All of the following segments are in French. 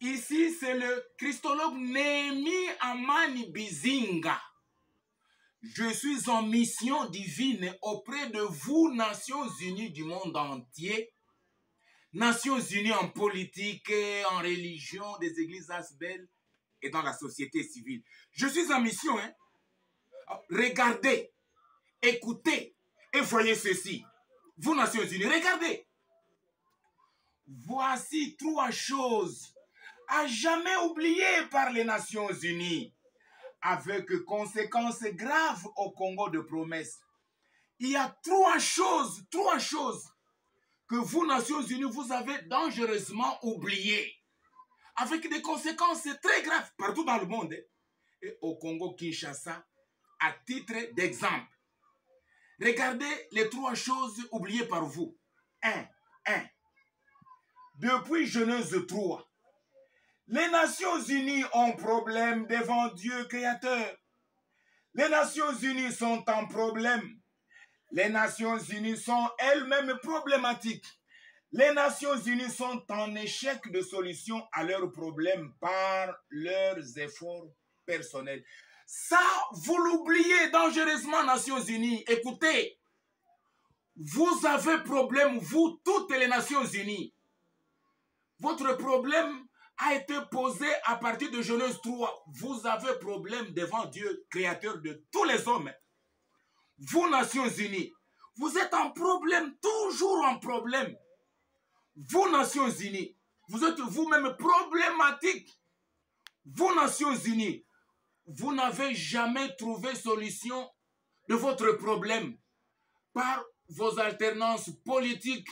Ici, c'est le christologue Némi Amani Bizinga. Je suis en mission divine auprès de vous, Nations Unies du monde entier, Nations Unies en politique, en religion, des églises asbelles et dans la société civile. Je suis en mission, hein. Regardez, écoutez et voyez ceci. Vous, Nations Unies, regardez. Voici 3 choses à jamais oubliées par les Nations Unies, avec conséquences graves au Congo de promesse. Il y a 3 choses que vous, Nations Unies, vous avez dangereusement oubliées, avec des conséquences très graves partout dans le monde. Et au Congo-Kinshasa, à titre d'exemple. Regardez les 3 choses oubliées par vous. 1. Depuis Genèse 3, les Nations Unies ont problème devant Dieu créateur. Les Nations Unies sont en problème. Les Nations Unies sont elles-mêmes problématiques. Les Nations Unies sont en échec de solution à leurs problèmes par leurs efforts personnels. Ça, vous l'oubliez dangereusement, Nations Unies. Écoutez, vous avez problème, vous, toutes les Nations Unies. Votre problème a été posé à partir de Genèse 3. Vous avez problème devant Dieu, créateur de tous les hommes. Vous, Nations Unies, vous êtes en problème, toujours en problème. Vous, Nations Unies, vous êtes vous-même problématique. Vous, Nations Unies, vous n'avez jamais trouvé solution de votre problème par vos alternances politiques,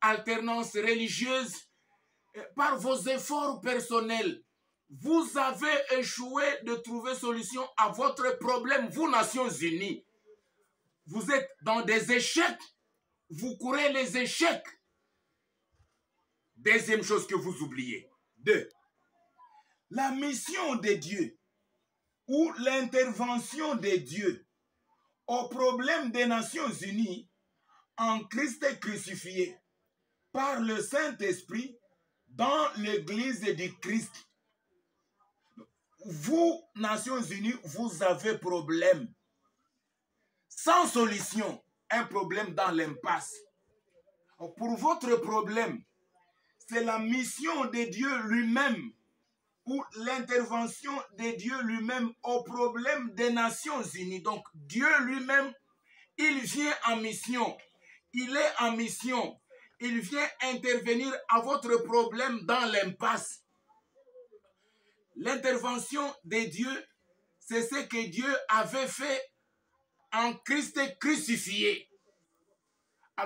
alternances religieuses, par vos efforts personnels. Vous avez échoué de trouver solution à votre problème, vous, Nations Unies. Vous êtes dans des échecs, vous courez les échecs. Deuxième chose que vous oubliez. 2. La mission de Dieu ou l'intervention de Dieu au problème des Nations Unies en Christ crucifié par le Saint-Esprit dans l'Église du Christ. Vous, Nations Unies, vous avez problème. Sans solution, un problème dans l'impasse. Pour votre problème, c'est la mission de Dieu lui-même ou l'intervention de Dieu lui-même au problème des Nations Unies. Donc, Dieu lui-même, il vient en mission. Il est en mission. Il vient intervenir à votre problème dans l'impasse. L'intervention de Dieu, c'est ce que Dieu avait fait en Christ crucifié.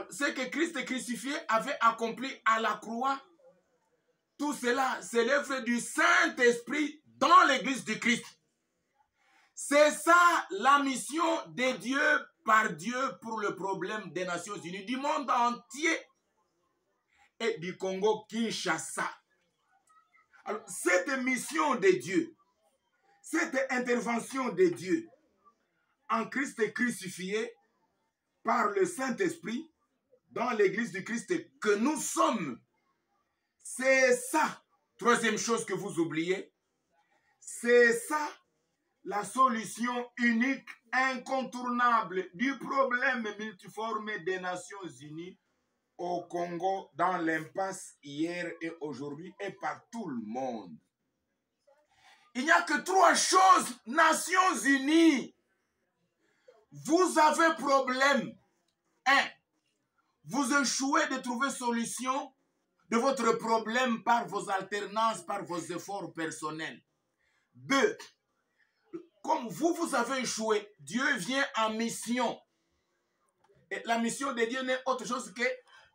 Ce que Christ crucifié avait accompli à la croix, tout cela, c'est l'œuvre du Saint-Esprit dans l'Église du Christ. C'est ça la mission de Dieu par Dieu pour le problème des Nations Unies, du monde entier et du Congo-Kinshasa. Alors, cette mission de Dieu, cette intervention de Dieu en Christ crucifié par le Saint-Esprit dans l'Église du Christ que nous sommes, c'est ça, troisième chose que vous oubliez, c'est ça la solution unique, incontournable du problème multiforme des Nations Unies au Congo, dans l'impasse hier et aujourd'hui et par tout le monde. Il n'y a que 3 choses, Nations Unies. Vous avez problème. 1. Vous échouez de trouver solution de votre problème par vos alternances, par vos efforts personnels. 2. Comme vous avez échoué, Dieu vient en mission. Et la mission de Dieu n'est autre chose que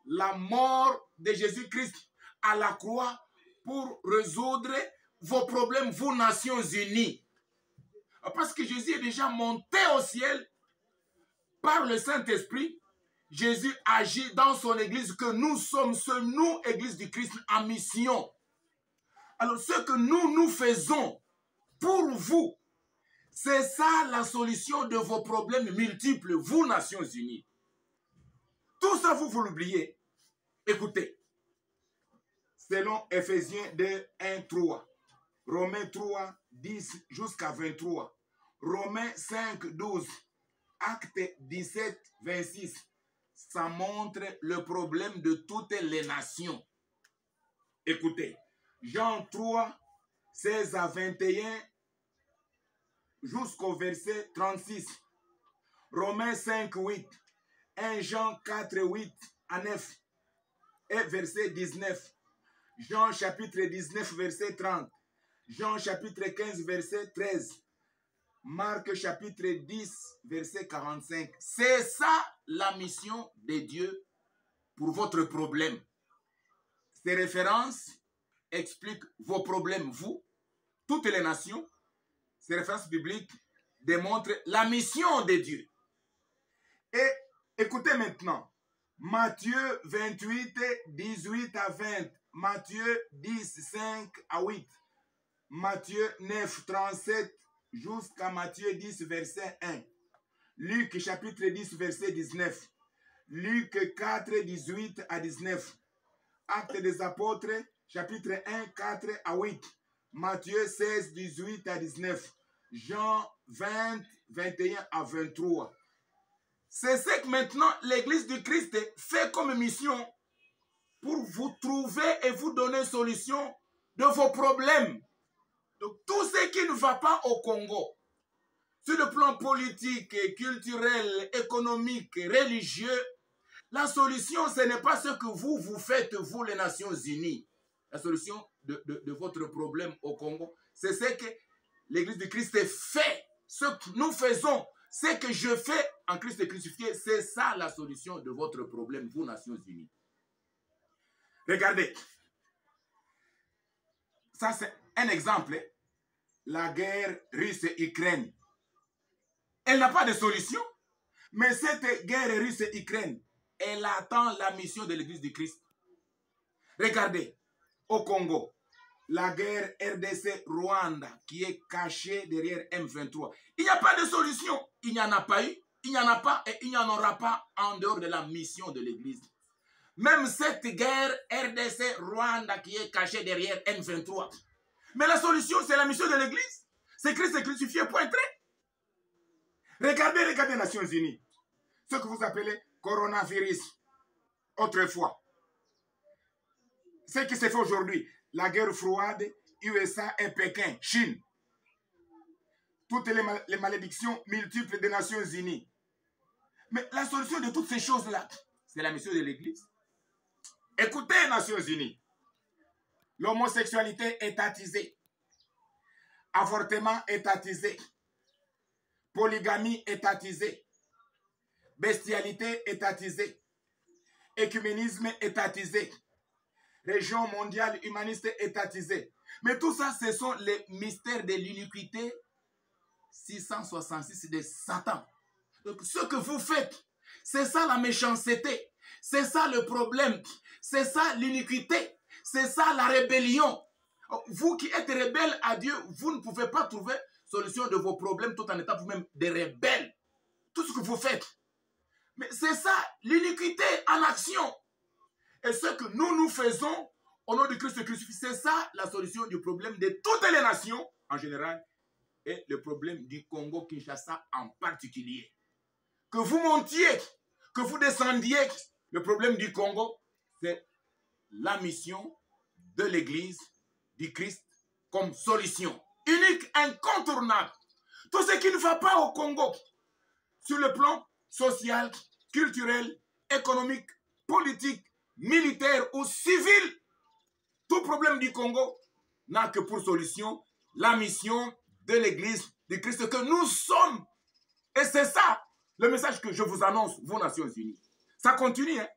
la mort de Jésus-Christ à la croix pour résoudre vos problèmes, vous, Nations Unies. Parce que Jésus est déjà monté au ciel par le Saint-Esprit. Jésus agit dans son Église que nous sommes, nous, Église du Christ, en mission. Alors, ce que nous faisons pour vous, c'est ça la solution de vos problèmes multiples, vous, Nations Unies. Tout ça, vous l'oubliez. Écoutez, selon Ephésiens 2, 1, 3. Romains 3, 10 jusqu'à 23. Romains 5, 12. Actes 17, 26. Ça montre le problème de toutes les nations. Écoutez, Jean 3, 16 à 21 jusqu'au verset 36. Romains 5, 8. 1 Jean 4, 8 à 9 et verset 19. Jean chapitre 19, verset 30. Jean chapitre 15, verset 13. Marc chapitre 10, verset 45. C'est ça la mission de Dieu pour votre problème. Ces références expliquent vos problèmes, vous, toutes les nations. Ces références bibliques démontrent la mission de Dieu. Et écoutez maintenant, Matthieu 28, 18 à 20, Matthieu 10, 5 à 8, Matthieu 9, 37 jusqu'à Matthieu 10, verset 1, Luc chapitre 10, verset 19, Luc 4, 18 à 19, Actes des apôtres, chapitre 1, 4 à 8, Matthieu 16, 18 à 19, Jean 20, 21 à 23. C'est ce que maintenant l'Église du Christ fait comme mission pour vous trouver et vous donner solution de vos problèmes. Donc tout ce qui ne va pas au Congo, sur le plan politique, culturel, économique, religieux, la solution, ce n'est pas ce que vous faites, vous, les Nations Unies. La solution de votre problème au Congo, c'est ce que l'Église du Christ fait. Ce que nous faisons, ce que je fais en Christ crucifié, c'est ça la solution de votre problème, vous, Nations Unies. Regardez. Ça, c'est un exemple. La guerre russe-Ukraine. Elle n'a pas de solution. Mais cette guerre russe-Ukraine, elle attend la mission de l'Église du Christ. Regardez, au Congo, la guerre RDC-Rwanda qui est cachée derrière M23. Il n'y a pas de solution. Il n'y en a pas eu, il n'y en a pas et il n'y en aura pas en dehors de la mission de l'Église. Même cette guerre RDC-Rwanda qui est cachée derrière M23. Mais la solution, c'est la mission de l'Église. C'est Christ crucifié, point très. Regardez les Nations Unies. Ce que vous appelez coronavirus. Autrefois. Ce qui se fait aujourd'hui. La guerre froide, USA et Pékin, Chine. Toutes les malédictions multiples des Nations Unies. Mais la solution de toutes ces choses-là, c'est la mission de l'Église. Écoutez, Nations Unies. L'homosexualité étatisée. Avortement étatisé. Polygamie étatisée. Bestialité étatisée. Écuménisme étatisé. Région mondiale humaniste étatisée. Mais tout ça, ce sont les mystères de l'iniquité 666 de Satan. Donc, ce que vous faites, c'est ça la méchanceté. C'est ça le problème. C'est ça l'iniquité. C'est ça la rébellion. Vous qui êtes rebelles à Dieu, vous ne pouvez pas trouver solution de vos problèmes tout en étant vous-même des rebelles. Tout ce que vous faites. Mais c'est ça, l'iniquité en action. Et ce que nous faisons au nom de Christ crucifié, c'est ça la solution du problème de toutes les nations en général et le problème du Congo-Kinshasa en particulier. Que vous montiez, que vous descendiez, le problème du Congo, c'est la mission de l'Église du Christ comme solution unique, incontournable. Tout ce qui ne va pas au Congo, sur le plan social, culturel, économique, politique, militaire ou civil, tout problème du Congo n'a que pour solution la mission de l'Église du Christ que nous sommes. Et c'est ça le message que je vous annonce, vous Nations Unies. Ça continue, hein?